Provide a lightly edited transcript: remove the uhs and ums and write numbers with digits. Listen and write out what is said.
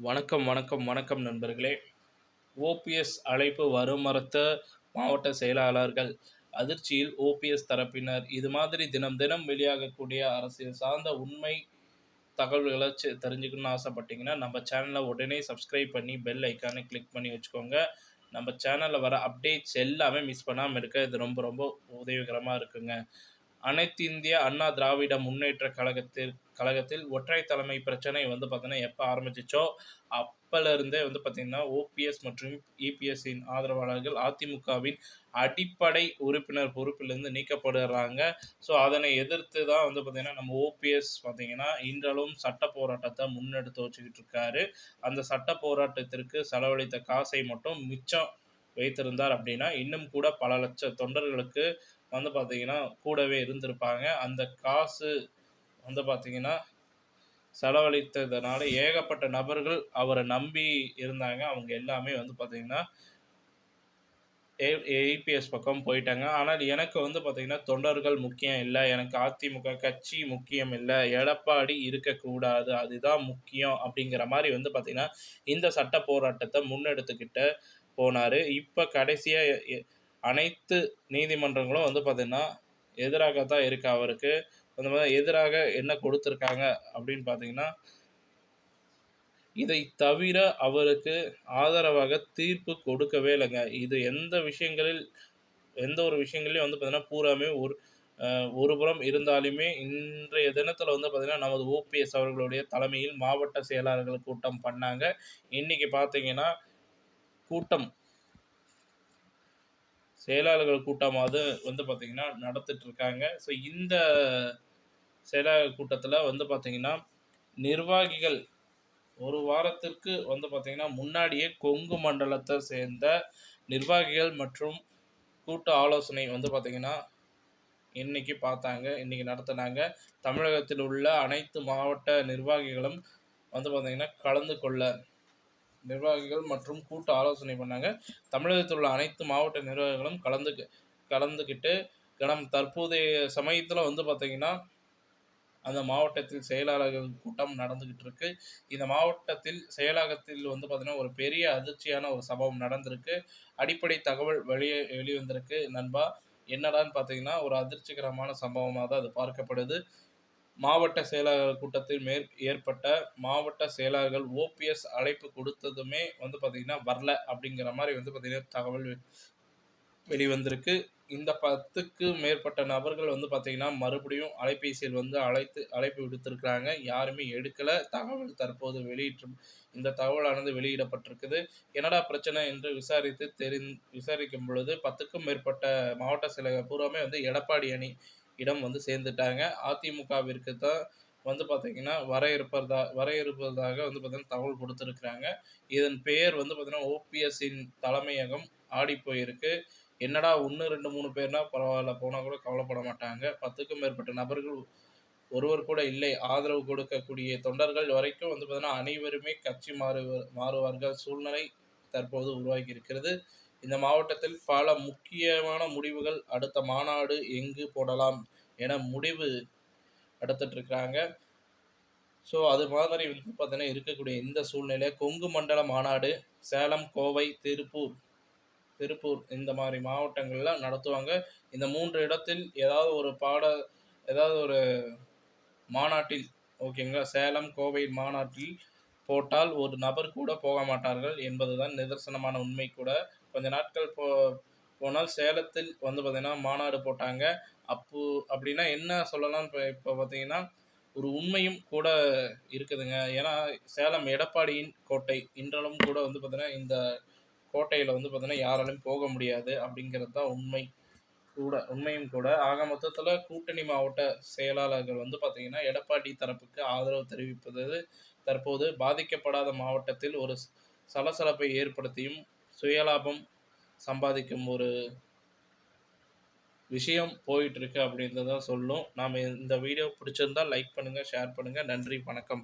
வணக்கம், வணக்கம், வணக்கம் நண்பர்களே! ஓபிஎஸ் அழைப்பு மறுத்த மாவட்ட செயலாளர்கள், அதிர்ச்சியில் ஓபிஎஸ் தரப்பினர். இது மாதிரி தினம் தினம் வெளியாகக்கூடிய அரசியல் சார்ந்த உண்மை தகவல்கள தெரிஞ்சுக்கணும்னு ஆசைப்பட்டீங்கன்னா, நம்ம சேனல உடனே சப்ஸ்கிரைப் பண்ணி பெல் ஐகான கிளிக் பண்ணி வச்சுக்கோங்க. நம்ம சேனல்ல வர அப்டேட்ஸ் எல்லாமே மிஸ் பண்ணாம இருக்க இது ரொம்ப ரொம்ப உதவிகரமா இருக்குங்க. அனைத்திந்திய அண்ணா திராவிட முன்னேற்ற கழகத்தில் ஒற்றை தலைமை பிரச்சனை பார்த்தீங்கன்னா, எப்ப ஆரம்பிச்சுச்சோ, அப்பலருந்தே பார்த்தீங்கன்னா, ஓபிஎஸ் மற்றும் இபிஎஸ்ஸின் ஆதரவாளர்கள் அதிமுகவின் அடிப்படை உறுப்பினர் பொறுப்பிலிருந்து நீக்கப்படுறாங்க. ஸோ, அதனை எதிர்த்து தான் பார்த்தீங்கன்னா, நம்ம ஓபிஎஸ் பார்த்தீங்கன்னா, இன்றளவும் சட்ட போராட்டத்த முன்னெடுத்து வச்சுக்கிட்டு இருக்காரு. அந்த சட்ட போராட்டத்திற்கு செலவழித்த காசை மட்டும் மிச்சம் வைத்திருந்தார் அப்படின்னா, இன்னும் கூட பல லட்ச தொண்டர்களுக்கு பார்த்தீங்கன்னா, கூடவே இருந்திருப்பாங்க. அந்த காசு பார்த்தீங்கன்னா, செலவழித்ததனால ஏகப்பட்ட நபர்கள் அவர நம்பி இருந்தாங்க. அவங்க எல்லாமே பார்த்தீங்கன்னா, ஏபிஎஸ் பக்கம் போயிட்டாங்க. ஆனால் எனக்கு பார்த்தீங்கன்னா, தொண்டர்கள் முக்கியம் இல்ல. எனக்கு அதிமுக கட்சி முக்கியம் இல்ல. எடப்பாடி இருக்கக்கூடாது. அதுதான் முக்கியம் அப்படிங்கிற மாரி பார்த்தீங்கன்னா, இந்த சட்ட போராட்டத்த முன்னெடுத்துக்கிட்டு போனாரு. இப்ப கடைசியா அனைத்து நீதிமன்றங்களும் பார்த்தீங்கன்னா, எதிராக தான் இருக்கு அவருக்கு. அந்த மாரி எதிராக என்ன கொடுத்திருக்காங்க அப்படின்னு பார்த்தீங்கன்னா, இதை தவிர அவருக்கு ஆதரவாக தீர்ப்பு கொடுக்கவே இல்லங்க. இது எந்த ஒரு விஷயங்கள்லயும் பார்த்தீங்கன்னா, பூராமே ஒரு புறம் இருந்தாலுமே, இன்றைய தினத்தில பார்த்தீங்கன்னா, நமது ஓபிஎஸ் அவர்களுடைய தலைமையில் மாவட்ட செயலாளர்கள் கூட்டம் பண்ணாங்க. இன்னைக்கு பார்த்தீங்கன்னா, கூட்டம் செயலாளர்கள் கூட்டமாவது பார்த்தீங்கன்னா, நடத்திட்டு இருக்காங்க. ஸோ, இந்த செயலாளர் கூட்டத்தில பார்த்தீங்கன்னா, நிர்வாகிகள் ஒரு வாரத்திற்கு பார்த்தீங்கன்னா, முன்னாடியே கொங்கு மண்டலத்த சேர்ந்த நிர்வாகிகள் மற்றும் கூட்ட ஆலோசனை பார்த்தீங்கன்னா, இன்னைக்கு பார்த்தாங்க. இன்னைக்கு நடத்துனாங்க. தமிழகத்தில் உள்ள அனைத்து மாவட்ட நிர்வாகிகளும் பார்த்தீங்கன்னா, நிர்வாகிகள் மற்றும் கூட்ட ஆலோசனை பண்ணாங்க. தமிழகத்தில் உள்ள அனைத்து மாவட்ட நிர்வாகிகளும் கலந்துக்கிட்டு தற்போதைய சமயத்தில பார்த்தீங்கன்னா, அந்த மாவட்டத்தில் செயலாளர்கள் கூட்டம் நடந்துகிட்டு இருக்கு. இந்த மாவட்டத்தில் செயலகத்தில் பார்த்தீங்கன்னா, ஒரு பெரிய அதிர்ச்சியான ஒரு சம்பவம் நடந்திருக்கு. அடிப்படை தகவல் வெளிவந்திருக்கு நண்பா. என்னடான்னு பார்த்தீங்கன்னா, ஒரு அதிர்ச்சிகரமான சம்பவமா தான் அது பார்க்கப்படுது. மாவட்ட செயலாளர் கூட்டத்தில் ஏற்பட்ட மாவட்ட செயலாளர்கள் ஓபிஎஸ் அழைப்பு கொடுத்ததுமே பார்த்தீங்கன்னா, வரல அப்படிங்கிற மாரி பார்த்தீங்கன்னா, தகவல் வெளிவந்திருக்கு. இந்த 10க்கு மேற்பட்ட நபர்கள் பார்த்தீங்கன்னா, மறுபடியும் அலைபேசியில் அழைப்பு விடுத்திருக்கிறாங்க. யாருமே எடுக்கல. தற்போது இந்த தகவலானது வெளியிடப்பட்டிருக்குது. என்னடா பிரச்சனை என்று விசாரிக்கும் பொழுது 10க்கும் மேற்பட்ட மாவட்ட செயலர்கள் பூராமே எடப்பாடி இடம் சேர்ந்துட்டாங்க. அதிமுகவிற்கு தான் பார்த்தீங்கன்னா, வர இருப்பதாக பார்த்தீங்கன்னா, தகவல் கொடுத்திருக்கிறாங்க. இதன் பெயர் பார்த்தீங்கன்னா, ஓபிஎஸ்ஸின் தலைமையகம் ஆடிப்போயிருக்கு. என்னடா 1, 2, 3 பேர்னா பரவால்ல. போனா கூட கவலைப்பட மாட்டாங்க. 10க்கும் மேற்பட்ட நபர்கள் ஒருவர் கூட இல்லை. ஆதரவு கொடுக்கக்கூடிய தொண்டர்கள் வரைக்கும் பார்த்தீங்கன்னா, அனைவருமே கட்சி மாறுவார்கள் சூழ்நிலை தற்போது உருவாகி இருக்கிறது. இந்த மாவட்டத்தில் பல முக்கியமான முடிவுகள் அடுத்த மாநாடு எங்கு போடலாம் என முடிவு எடுத்துட்டு இருக்காங்க. ஸோ, அது மாதிரி பார்த்தீங்கன்னா, இருக்கக்கூடிய இந்த சூழ்நிலை கொங்கு மண்டல மாநாடு சேலம், கோவை, திருப்பூர் இந்த மாரி மாவட்டங்கள்ல நடத்துவாங்க. இந்த 3 இடத்தில் ஏதாவது ஒரு மாநாட்டில் ஓகேங்களா, சேலம், கோவை மாநாட்டில் போட்டால் ஒரு நபர் கூட போக மாட்டார்கள் என்பதுதான் நிதர்சனமான உண்மை கூட. கொஞ்ச நாட்கள் போனால் சேலத்தில் பார்த்தீங்கன்னா, மாநாடு போட்டாங்க. அப்படின்னா என்ன சொல்லலாம் இப்போ பார்த்தீங்கன்னா, ஒரு உண்மையும் கூட இருக்குதுங்க. ஏன்னா, சேலம் எடப்பாடியின் கோட்டை. இன்றளவும் கூட பார்த்தீங்கன்னா, இந்த கோட்டையில பார்த்தீங்கன்னா, யாராலும் போக முடியாது அப்படிங்கிறது தான் உண்மையும் கூட. ஆக மொத்தத்தில கூட்டணி மாவட்ட செயலாளர்கள் பார்த்தீங்கன்னா, எடப்பாடி தரப்புக்கு ஆதரவு தெரிவிப்பது தற்போது பாதிக்கப்படாத மாவட்டத்தில் ஒரு சலசலப்பை ஏற்படுத்தியும், சுயலாபம் சம்பாதிக்கும் ஒரு விஷயம் போயிட்டு இருக்கு அப்படின்றத சொல்லும். நாம இந்த வீடியோ பிடிச்சிருந்தா லைக் பண்ணுங்க, ஷேர் பண்ணுங்க. நன்றி, வணக்கம்.